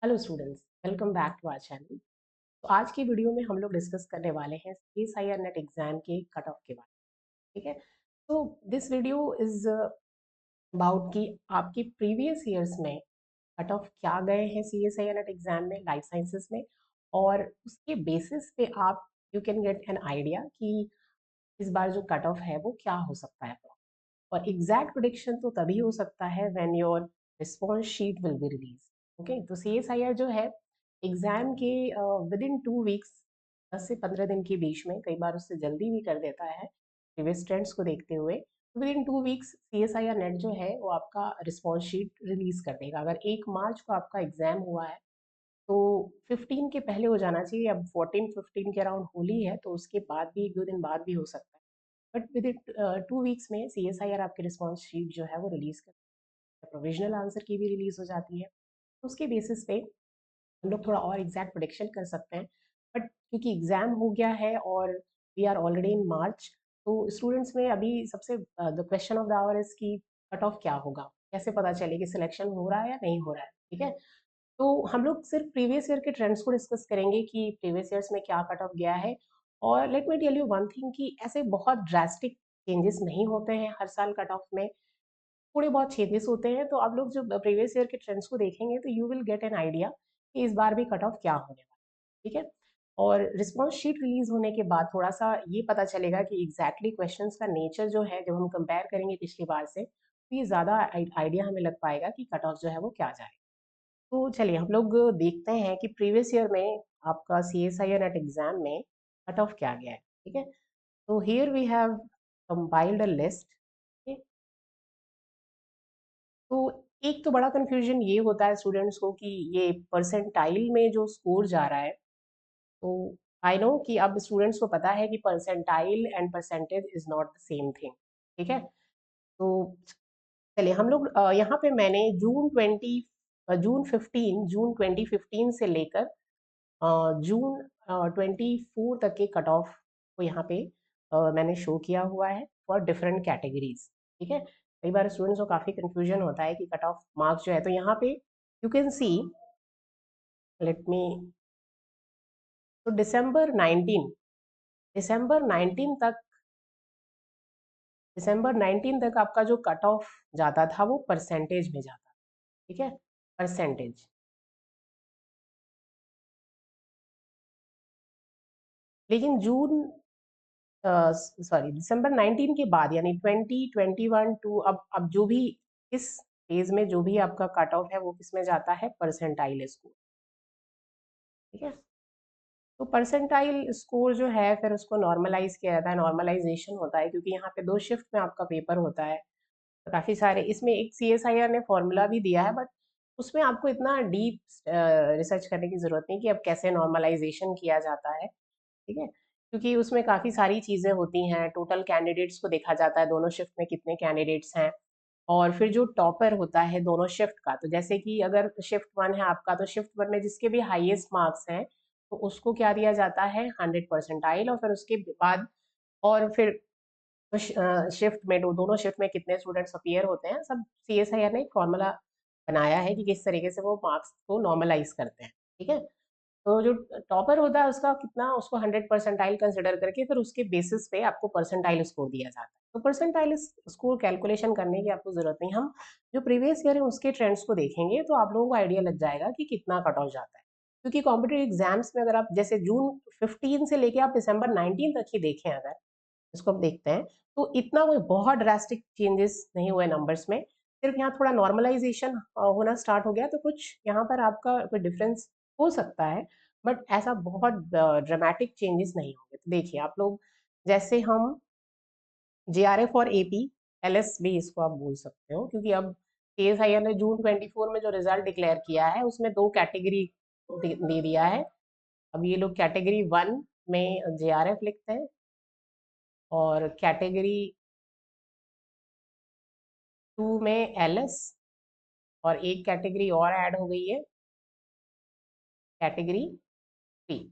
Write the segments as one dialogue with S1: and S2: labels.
S1: Hello students, welcome back to our channel. तो आज की वीडियो में हम लोग डिस्कस करने वाले हैं CSIR नेट एग्जाम के कट ऑफ के बारे में। ठीक है, तो दिस वीडियो इज अबाउट कि आपके प्रीवियस ईयर्स में कट ऑफ क्या गए हैं CSIR नेट एग्जाम में लाइफ साइंसेस में, और उसके बेसिस पे आप you can get an idea कि इस बार जो कट ऑफ है वो क्या हो सकता है। और एग्जैक्ट प्रोडिक्शन तो तभी हो सकता है when your response sheet will be release. Okay, तो CSIR जो है एग्जाम के विद इन 2 वीक्स, 10 से 15 दिन के बीच में, कई बार उससे जल्दी भी कर देता है प्रीवियस ट्रेंड्स को देखते हुए। With in 2 weeks CSIR net जो है वो आपका रिस्पॉन्स शीट रिलीज कर देगा। अगर 1 मार्च को आपका एग्जाम हुआ है तो 15 के पहले हो जाना चाहिए। अब 14-15 के अराउंड होली है, तो उसके बाद भी 1-2 दिन बाद भी हो सकता है। बट विद इन 2 वीक्स में CSIR आपकी रिस्पॉन्स शीट जो है वो रिलीज कर, प्रोविजनल आंसर की भी रिलीज हो जाती है। तो उसके बेसिस पे हम लोग थोड़ा और एग्जैक्ट प्रोडिक्शन कर सकते हैं। बट क्योंकि एग्जाम हो गया है और वी आर ऑलरेडी इन मार्च, तो स्टूडेंट्स में अभी सबसे the question of the our is कि कट ऑफ क्या होगा, कैसे पता चले कि सिलेक्शन हो रहा है या नहीं हो रहा है। ठीक है, तो हम लोग सिर्फ प्रीवियस ईयर के ट्रेंड्स को डिस्कस करेंगे कि प्रीवियस ईयर्स में क्या कट ऑफ गया है। और let me tell you one thing कि ऐसे बहुत ड्रास्टिक चेंजेस नहीं होते हैं हर साल कट ऑफ में, थोड़े बहुत चेंजेस होते हैं। तो आप लोग जब प्रीवियस ईयर के ट्रेंड्स को देखेंगे तो you will get an idea कि इस बार भी कट ऑफ क्या होने वाला है। ठीक है, और रिस्पॉन्स शीट रिलीज होने के बाद थोड़ा सा ये पता चलेगा कि एग्जैक्टली क्वेश्चंस का नेचर जो है, जब हम कंपेयर करेंगे पिछली बार से, तो ये ज़्यादा आइडिया हमें लग पाएगा कि कट ऑफ जो है वो क्या जाए। तो चलिए हम लोग देखते हैं कि प्रीवियस ईयर में आपका CSIR नेट एग्जाम में कट ऑफ क्या गया है। ठीक है, तो here we have compiled a list. तो एक तो बड़ा कंफ्यूजन ये होता है स्टूडेंट्स को कि ये परसेंटाइल में जो स्कोर जा रहा है, तो आई नो कि अब स्टूडेंट्स को पता है कि percentile and percentage is not the same thing. ठीक है, तो चलिए हम लोग यहाँ पे मैंने जून 2015 से लेकर जून 24 तक के कट ऑफ को यहाँ पे मैंने शो किया हुआ है फॉर डिफरेंट कैटेगरीज। ठीक है, कई बार स्टूडेंट्स को काफ़ी कंफ्यूजन होता है कि कट ऑफ मार्क्स जो है, तो यहाँ पे you can see, let me, तो दिसंबर 19 तक आपका जो कट ऑफ जाता था वो परसेंटेज में जाता था। ठीक है, परसेंटेज। लेकिन दिसंबर 19 के बाद यानी 2021 टू अब जो भी इस फेज में जो भी आपका कट ऑफ है वो किस में जाता है, परसेंटाइल स्कोर। ठीक है, तो परसेंटाइल स्कोर जो है फिर उसको नॉर्मलाइज किया जाता है, नॉर्मलाइजेशन होता है, क्योंकि यहाँ पे 2 शिफ्ट में आपका पेपर होता है। तो काफ़ी सारे इसमें एक CSIR ने फॉर्मूला भी दिया है, बट उसमें आपको इतना डीप रिसर्च करने की ज़रूरत नहीं कि अब कैसे नॉर्मलाइजेशन किया जाता है। ठीक है, क्योंकि उसमें काफ़ी सारी चीज़ें होती हैं। टोटल कैंडिडेट्स को देखा जाता है, दोनों शिफ्ट में कितने कैंडिडेट्स हैं, और फिर जो टॉपर होता है दोनों शिफ्ट का, तो जैसे कि अगर शिफ्ट 1 है आपका, तो शिफ्ट 1 में जिसके भी हाईएस्ट मार्क्स हैं तो उसको क्या दिया जाता है, 100 परसेंटाइल। और फिर उसके बाद और फिर शिफ्ट में दोनों शिफ्ट में कितने स्टूडेंट्स अपीयर होते हैं, सब CSIR ने एक फॉर्मूला बनाया है कि किस तरीके से वो मार्क्स को नॉर्मलाइज करते हैं। ठीक है, तो जो टॉपर होता है उसका कितना, उसको 100 परसेंटाइल कंसिडर करके फिर उसके बेसिस पे आपको परसेंटाइल स्कोर दिया जाता है। तो परसेंटाइल स्कोर कैलकुलेशन करने की आपको जरूरत नहीं, हम जो प्रीवियस ईयर है उसके ट्रेंड्स को देखेंगे तो आप लोगों को आइडिया लग जाएगा कि कितना कट ऑफ जाता है। क्योंकि कॉम्पिटेटिव एग्जाम्स में अगर आप जैसे जून 15 से लेके आप दिसंबर 19 तक ही देखें, अगर इसको हम देखते हैं, तो इतना कोई बहुत ड्रास्टिक चेंजेस नहीं हुए नंबर्स में। सिर्फ यहाँ थोड़ा नॉर्मलाइजेशन होना स्टार्ट हो गया, तो कुछ यहाँ पर आपका कोई डिफरेंस हो सकता है, बट ऐसा बहुत ड्रामेटिक चेंजेस नहीं होंगे। तो देखिए आप लोग, जैसे हम JRF और AP LS भी इसको आप बोल सकते हो, क्योंकि अब CSIR ने जून 24 में जो रिजल्ट डिक्लेयर किया है उसमें 2 कैटेगरी दे दिया है। अब ये लोग कैटेगरी 1 में JRF लिखते हैं, और कैटेगरी 2 में LS, और एक कैटेगरी और ऐड हो गई है, कैटेगरी 3।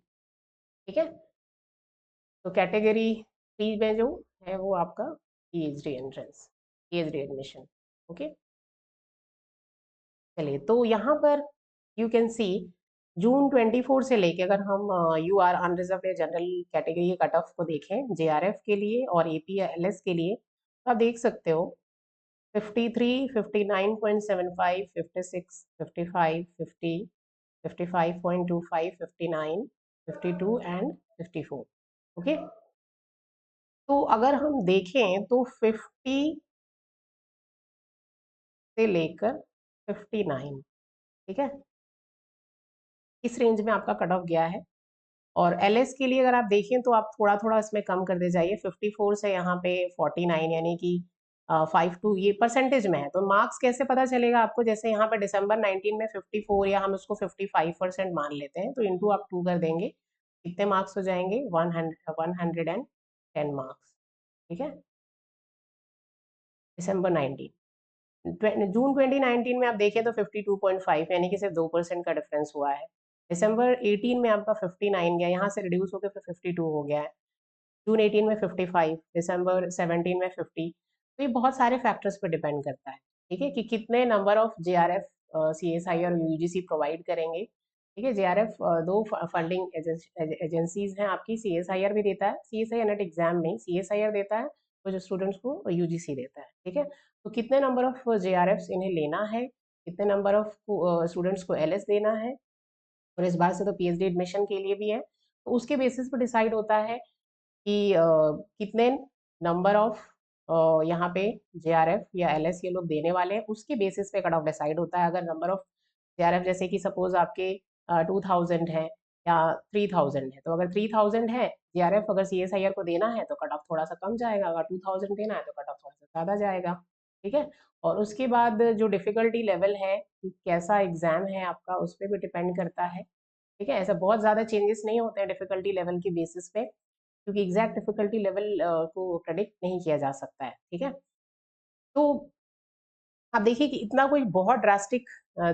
S1: ठीक है, तो कैटेगरी 3 में जो है वो आपका PhD entrance, PhD admission. Okay, चलिए तो यहाँ पर यू कैन सी जून 24 से लेके अगर हम यू आर अनरिजर्व या जनरल कैटेगरी के कट ऑफ को देखें जेआरएफ के लिए और एपी या एलएस के लिए, तो आप देख सकते हो 53, 59.75, 56, 55, 50, 55.25, 59, 52 एंड 54। ओके, तो अगर हम देखें तो 50 से लेकर 59, ठीक है, इस रेंज में आपका कट ऑफ गया है। और एलएस के लिए अगर आप देखें तो आप थोड़ा थोड़ा इसमें कम कर दे जाइए, 54 से यहाँ पे 49, यानी कि 52 ये परसेंटेज में है। तो मार्क्स कैसे पता चलेगा आपको, जैसे यहाँ पे दिसंबर 19 में 54 या हम उसको 55% मान लेते हैं, तो इंटू आप 2 कर देंगे, कितने मार्क्स हो जाएंगे, 110 मार्क्स, ठीक है। दिसंबर 19 जून 2019 में आप देखें तो 52.5, यानी कि सिर्फ 2% का डिफरेंस हुआ है। दिसंबर 18 में आपका 59 गया, यहाँ से रिड्यूस होकर फिर 52 हो गया है। जून 18 में 55, दिसंबर 17 में 50। तो ये बहुत सारे फैक्टर्स पर डिपेंड करता है, ठीक है, कि कितने नंबर ऑफ जेआरएफ सीएसआई और यूजीसी प्रोवाइड करेंगे। ठीक है, जेआरएफ दो फंडिंग एजेंसीज हैं आपकी, सीएसआईआर भी देता है, सीएसआईआर नेट एग्जाम में सीएसआईआर देता है, कुछ स्टूडेंट्स को यूजीसी देता है, ठीक है। तो कितने नंबर ऑफ जेआरएफ इन्हें लेना है, कितने नंबर ऑफ स्टूडेंट्स को एलएस देना है, और इस बार से तो पीएचडी एडमिशन के लिए भी है, तो उसके बेसिस पर डिसाइड होता है कि कितने नंबर ऑफ यहाँ पे जेआरएफ या एलएस ये लोग देने वाले हैं, उसके बेसिस पे कट ऑफ डिसाइड होता है। अगर नंबर ऑफ जेआरएफ जैसे कि सपोज आपके 2000 है या 3000 है, तो अगर 3000 है जेआरएफ अगर सीएसआईआर को देना है तो कट ऑफ थोड़ा सा कम जाएगा, अगर 2000 देना है तो कट ऑफ थोड़ा सा ज़्यादा जाएगा, ठीक है। और उसके बाद जो डिफ़िकल्टी लेवल है कि कैसा एग्ज़ाम है आपका, उस पर भी डिपेंड करता है, ठीक है। ऐसा बहुत ज़्यादा चेंजेस नहीं होते हैं डिफ़िकल्टी लेवल के बेसिस पे, क्योंकि एग्जैक्ट डिफिकल्टी लेवल को प्रेडिक्ट नहीं किया जा सकता है, ठीक है। तो आप देखिए कि इतना कोई बहुत ड्रास्टिक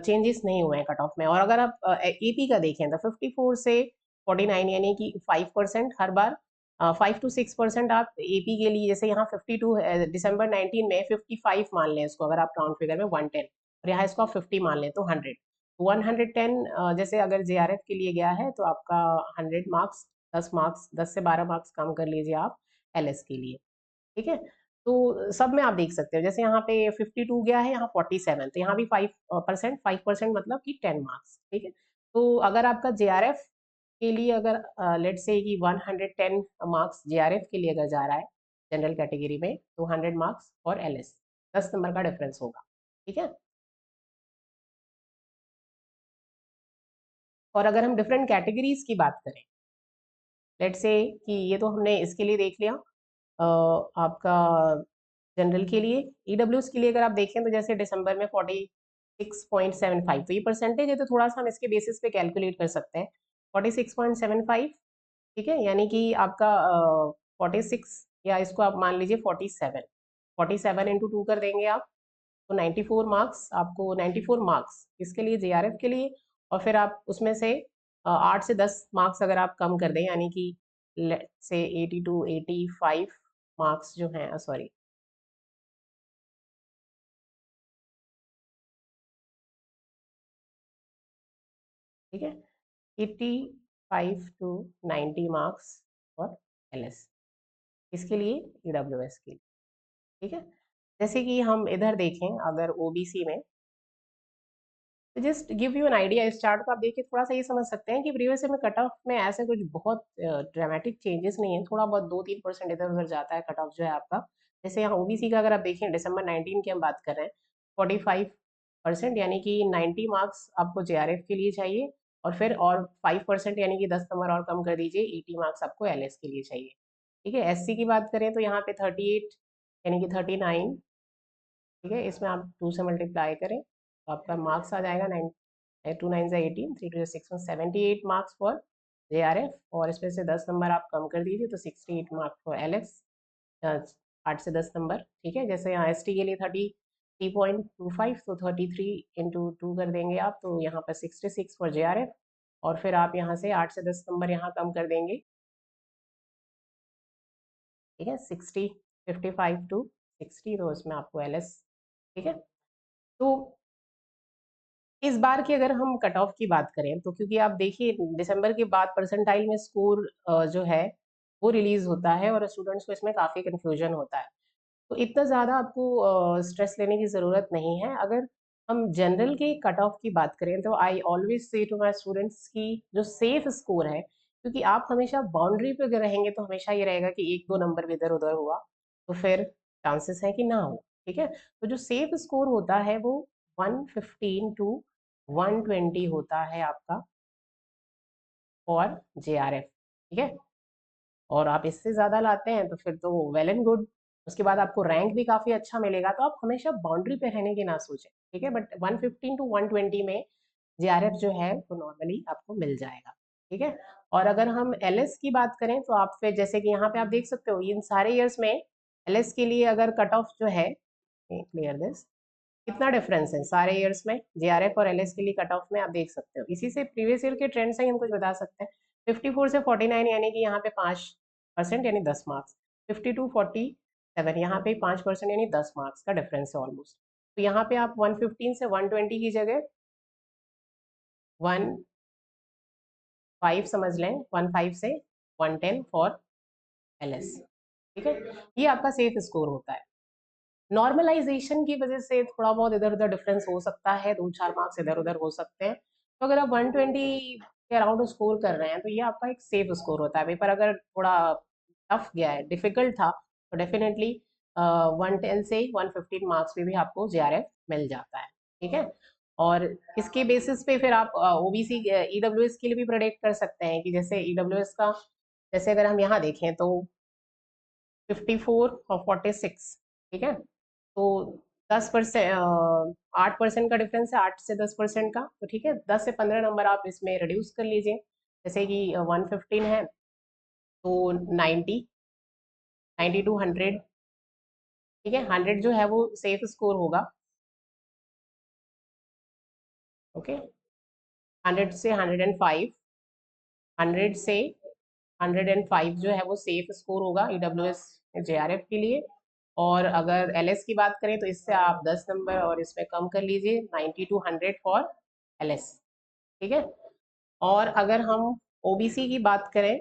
S1: चेंजेस नहीं हुए हैं कट ऑफ में। और अगर आप एपी का देखें तो 54 से 49, यानी कि 5% हर बार, 5 to 6% आप एपी के लिए, जैसे यहाँ 52 दिसंबर 19 में 55 मान लें इसको, अगर आप राउंड फिगर में 110, और यहाँ इसको आप 50 मान लें तो 100, 110 जैसे अगर जेआरएफ के लिए गया है तो आपका 100 मार्क्स, 10 मार्क्स, 10 से 12 मार्क्स कम कर लीजिए आप एलएस के लिए, ठीक है। तो सब में आप देख सकते हो, जैसे यहाँ पे 52 गया है, यहाँ 47, तो यहाँ भी 5% मतलब कि 10 मार्क्स, ठीक है। तो अगर आपका जेआरएफ के लिए अगर लेट से कि 110 मार्क्स जेआरएफ के लिए अगर जा रहा है जनरल कैटेगरी में, तो 100 मार्क्स और एलएस 10 नंबर का डिफरेंस होगा, ठीक है। और अगर हम डिफरेंट कैटेगरीज की बात करें, लेट से कि ये तो हमने इसके लिए देख लिया, आपका जनरल के लिए। ईडब्ल्यूएस के लिए अगर आप देखें तो जैसे दिसंबर में 46.75, तो ये परसेंटेज है, तो थोड़ा सा हम इसके बेसिस पे कैलकुलेट कर सकते हैं। 46.75, ठीक है, यानी कि आपका 46, या इसको आप मान लीजिए 47, 47 इंटू 2 कर देंगे आप, तो 94 मार्क्स आपको, 94 मार्क्स इसके लिए जेआरएफ के लिए। और फिर आप उसमें से 8 से 10 मार्क्स अगर आप कम कर दें, यानी कि से 80 to 85 मार्क्स जो हैं, सॉरी, ठीक है, 85 to 90 मार्क्स फॉर एलएस, इसके लिए ईडब्ल्यूएस के लिए, ठीक है। जैसे कि हम इधर देखें अगर ओबीसी में, तो just give you an idea, इस चार्ट को आप देखिए थोड़ा सा ये समझ सकते हैं कि प्रीवियस में कट ऑफ में ऐसे कुछ बहुत ड्रामेटिक चेंजेस नहीं है, थोड़ा बहुत 2-3% इधर उधर जाता है कट ऑफ जो है आपका। जैसे यहाँ ओबीसी का अगर आप देखें दिसंबर 19 की हम बात कर रहे हैं, 45%, यानी कि 90 मार्क्स आपको जेआरएफ के लिए चाहिए, और फिर और 5% यानी कि 10 नंबर और कम कर दीजिए, 80 मार्क्स आपको एलएस के लिए चाहिए, ठीक है। एससी की बात करें तो यहाँ पे 38, यानी कि 39, ठीक है, इसमें आप 2 से मल्टीप्लाई करें तो आपका मार्क्स आ जाएगा 9, 2 9 18, 3 2 6 78 मार्क्स फॉर जेआरएफ, और इसमें से 10 नंबर आप कम कर दीजिए तो 68 मार्क्स फॉर एलएक्स, 8 से 10 नंबर, ठीक है। जैसे यहाँ एसटी के लिए 30.25, तो 33 इंटू 2 कर देंगे आप, तो यहाँ पर 66 फॉर जेआरएफ, और फिर आप यहाँ से 8 से 10 नंबर यहाँ कम कर देंगे, ठीक है, 60, 55 to 60, तो इसमें आपको एलएस, ठीक है। तो इस बार की अगर हम कट ऑफ की बात करें तो क्योंकि आप देखिए दिसंबर के बाद परसेंटाइल में स्कोर जो है वो रिलीज होता है और स्टूडेंट्स को इसमें काफ़ी कन्फ्यूजन होता है। तो इतना ज़्यादा आपको स्ट्रेस लेने की ज़रूरत नहीं है। अगर हम जनरल के कट ऑफ की बात करें तो I always say to my students की जो सेफ स्कोर है, क्योंकि आप हमेशा बाउंड्री पे अगर रहेंगे तो हमेशा ये रहेगा कि एक दो नंबर भी इधर उधर हुआ तो फिर चांसेस है कि ना हो। ठीक है, तो जो सेफ स्कोर होता है वो 115 टू 120 होता है आपका और JRF। ठीक है, और आप इससे ज़्यादा लाते हैं तो फिर तो वेल एंड गुड। उसके बाद आपको रैंक भी काफ़ी अच्छा मिलेगा, तो आप हमेशा बाउंड्री पे रहने की ना सोचें। ठीक है, बट 115 टू 120 में JRF जो है वो नॉर्मली आपको मिल जाएगा। ठीक है, और अगर हम LS की बात करें तो आप फिर जैसे कि यहाँ पे आप देख सकते हो इन सारे ईयर्स में LS के लिए अगर कट ऑफ जो है, क्लियर दिस, कितना डिफरेंस है सारे ईयर्स में JRF और LS के लिए कट ऑफ में आप देख सकते हो। इसी से प्रीवियस ईयर के ट्रेंड से ही हम कुछ बता सकते हैं। 54 से 49 यानी कि यहाँ पे 5% यानी 10 मार्क्स, 52 47 यहाँ पे 5% यानी 10 मार्क्स का डिफरेंस है ऑलमोस्ट। तो यहाँ पे आप 115 से 120 की जगह 15 समझ लें, 15 से 110 फॉर LS। ठीक है, ये आपका सेफ स्कोर होता है। नॉर्मलाइजेशन की वजह से थोड़ा बहुत इधर उधर डिफरेंस हो सकता है, 2-4 मार्क्स इधर उधर हो सकते हैं। तो अगर आप 120 के अराउंड स्कोर कर रहे हैं तो ये आपका एक सेफ स्कोर होता है। पेपर अगर थोड़ा टफ गया है, डिफिकल्ट था, तो डेफिनेटली 110 से 115 मार्क्स पे भी आपको JRF मिल जाता है। ठीक है, और इसके बेसिस पे फिर आप OBC EWS के लिए भी प्रोडिक्ट कर सकते हैं कि जैसे EWS का, जैसे अगर हम यहाँ देखें तो 54 और 46। ठीक है, तो 10%, 8% का डिफरेंस है, 8 से 10% का। तो ठीक है, 10 से 15 नंबर आप इसमें रिड्यूस कर लीजिए। जैसे कि 115 है तो 90, 90 टू 100। ठीक है, 100 जो है वो सेफ स्कोर होगा। ओके, 100 से 105, 100 से 105 जो है वो सेफ स्कोर होगा EWS JRF के लिए। और अगर LS की बात करें तो इससे आप 10 नंबर और इसमें कम कर लीजिए, 90 टू 100 फॉर LS। ठीक है, और अगर हम OBC की बात करें,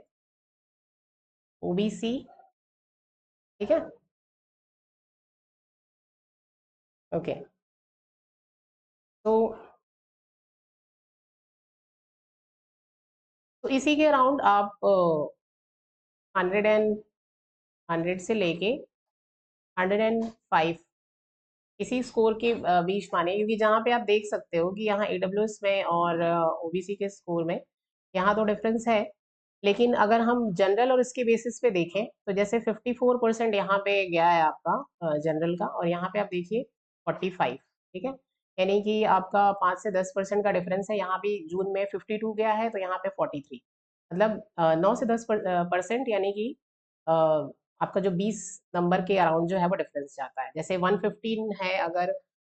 S1: OBC, ठीक है, ओके, तो इसी के अराउंड आप 100 से लेके 105 इसी स्कोर के बीच माने, क्योंकि जहाँ पे आप देख सकते हो कि यहाँ AWS में और OBC के स्कोर में यहाँ तो डिफरेंस है, लेकिन अगर हम जनरल और इसके बेसिस पे देखें तो जैसे 54% यहाँ पे गया है आपका जनरल का, और यहाँ पे आप देखिए 45। ठीक है, यानी कि आपका 5 से 10% का डिफरेंस है। यहाँ भी जून में 52 गया है तो यहाँ पे 43, मतलब 9 से 10% यानी कि आपका जो 20 नंबर के अराउंड जो है वो डिफरेंस जाता है। जैसे 115 है, अगर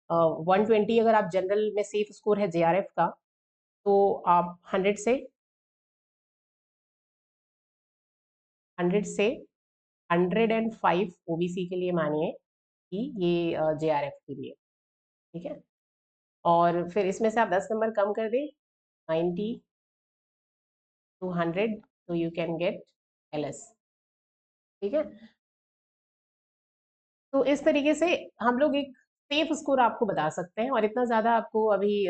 S1: 120 अगर आप जनरल में सेफ स्कोर है JRF का, तो आप 100 से 105 OBC के लिए मानिए कि ये JRF के लिए। ठीक है, और फिर इसमें से आप 10 नंबर कम कर दें, 90 टू 100, तो यू कैन गेट LS। ठीक है, तो इस तरीके से हम लोग एक सेफ स्कोर आपको बता सकते हैं, और इतना ज़्यादा आपको अभी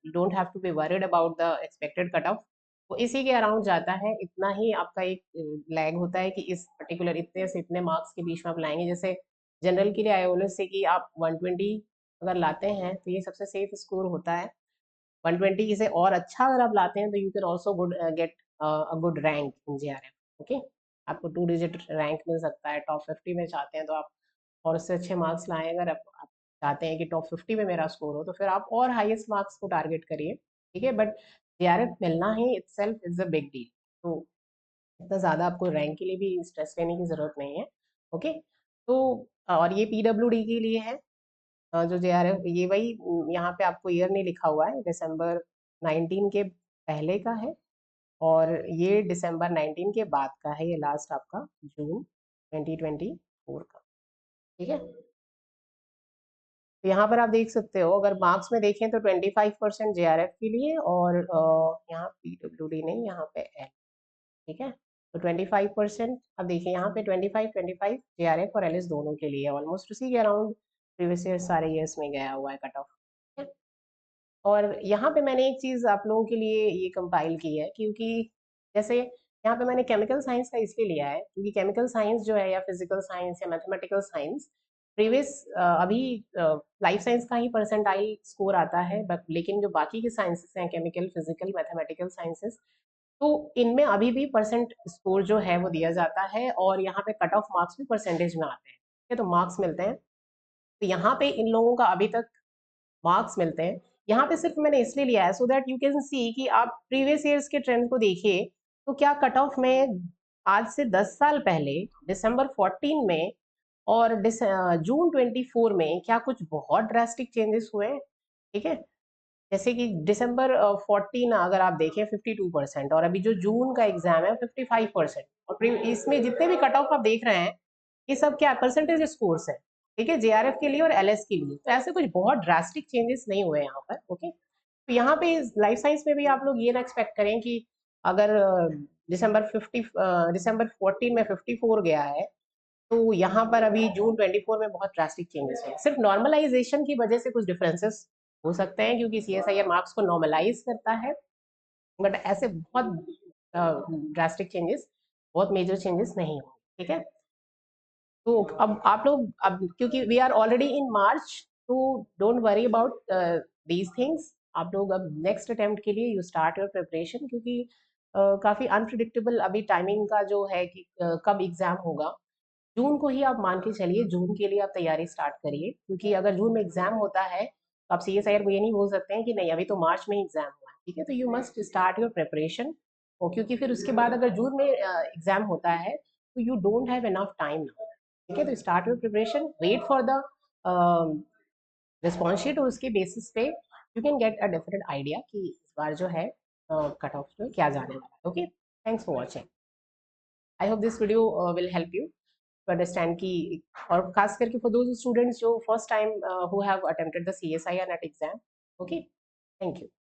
S1: don't have to be worried about the expected cut off. तो इसी के अराउंड जाता है, इतना ही आपका एक लैग होता है कि इस पर्टिकुलर इतने से इतने मार्क्स के बीच में आप लाएंगे। जैसे जनरल के लिए आयोलस से कि आप 120 अगर लाते हैं तो ये सबसे सेफ स्कोर होता है। 120 से और अच्छा अगर आप लाते हैं तो you can also good get a good rank in JRF। Okay, आपको 2 डिजिट रैंक मिल सकता है। टॉप 50 में चाहते हैं तो आप और उससे अच्छे मार्क्स लाएं। अगर आप चाहते हैं कि टॉप 50 में मेरा स्कोर हो तो फिर आप और हाईएस्ट मार्क्स को टारगेट करिए। ठीक है, बट JRF मिलना ही itself is a big deal. तो इतना ज़्यादा आपको रैंक के लिए भी स्ट्रेस लेने की ज़रूरत नहीं है। ओके, तो और ये PWD के लिए है, जो JRF ये वही यहाँ पे आपको ईयर नहीं लिखा हुआ है, दिसंबर 19 के पहले का है, और ये दिसंबर 19 के बाद का है, ये लास्ट आपका जून 2024 का। ठीक है, तो यहाँ पर आप देख सकते हो, अगर मार्क्स में देखें तो 25% JRF के लिए, और यहाँ PWD नहीं, यहाँ पे L, ठीक है। तो 25%, अब देखिए यहाँ पे 25 JRF और LS दोनों के लिए ऑलमोस्ट उसी के अराउंड प्रीवियस ईयर सारे ईयर्स में गया हुआ है कट ऑफ। और यहाँ पे मैंने एक चीज़ आप लोगों के लिए ये कंपाइल की है, क्योंकि जैसे यहाँ पे मैंने केमिकल साइंस का इसलिए लिया है क्योंकि केमिकल साइंस जो है, या फिजिकल साइंस या मैथमेटिकल साइंस, प्रीवियस अभी लाइफ साइंस का ही परसेंटाइल स्कोर आता है, बट लेकिन जो बाकी के साइंसेस हैं, केमिकल, फिजिकल, मैथमेटिकल साइंसेस, तो इनमें अभी भी परसेंट स्कोर जो है वो दिया जाता है, और यहाँ पे कट ऑफ मार्क्स भी परसेंटेज में आते हैं, ठीक है, तो मार्क्स मिलते हैं। तो यहाँ पे इन लोगों का अभी तक मार्क्स मिलते हैं। यहाँ पे सिर्फ मैंने इसलिए लिया है so that you can see कि आप प्रीवियस ईयर्स के ट्रेंड को देखिए, तो क्या कट ऑफ में आज से 10 साल पहले दिसंबर 14 में और जून 24 में क्या कुछ बहुत ड्रास्टिक चेंजेस हुए हैं, ठीक है। जैसे कि दिसंबर 14 अगर आप देखें 52%, और अभी जो जून का एग्जाम है 55%, और इसमें जितने भी कट ऑफ आप देख रहे हैं ये सब क्या परसेंटेज स्कोर्स है, ठीक है, JRF के लिए और LS के लिए। तो ऐसे कुछ बहुत ड्रास्टिक चेंजेस नहीं हुए यहाँ पर, ओके। तो यहाँ पे लाइफ साइंस में भी आप लोग ये ना एक्सपेक्ट करें कि अगर दिसंबर 14 में 54 गया है, तो यहाँ पर अभी जून 24 में बहुत ड्रास्टिक चेंजेस हैं। सिर्फ नॉर्मलाइजेशन की वजह से कुछ डिफरेंसेस हो सकते हैं, क्योंकि CSIR मार्क्स को नॉर्मलाइज करता है, बट ऐसे बहुत ड्रास्टिक चेंजेस, बहुत मेजर चेंजेस नहीं होंगे, ठीक है। तो अब आप लोग, अब क्योंकि वी आर ऑलरेडी इन मार्च, तो don't worry about these things. आप लोग अब नेक्स्ट अटेम्प्ट के लिए यू स्टार्ट योर प्रिपरेशन, क्योंकि काफ़ी अनप्रिडिक्टेबल अभी टाइमिंग का जो है कि कब एग्ज़ाम होगा। जून को ही आप मान के चलिए, जून के लिए आप तैयारी स्टार्ट करिए, क्योंकि अगर जून में एग्ज़ाम होता है तो आप CSIR को ये नहीं बोल सकते हैं कि नहीं अभी तो मार्च में एग्ज़ाम हुआ है, ठीक है। तो you must start your preparation, और क्योंकि फिर उसके बाद अगर जून में एग्ज़ाम होता है तो you don't have enough time now, ठीक है। तो start your preparation, wait for the response sheet, और उसके बेसिस पे you can get a definite idea कि इस बार जो है कट ऑफ में क्या जाने वाला है, okay. Thanks for watching. I hope this video will help you to understand कि, और खास करके फॉर दोज स्टूडेंट्स जो first time who have attempted the CSIR NET exam, okay. Thank you.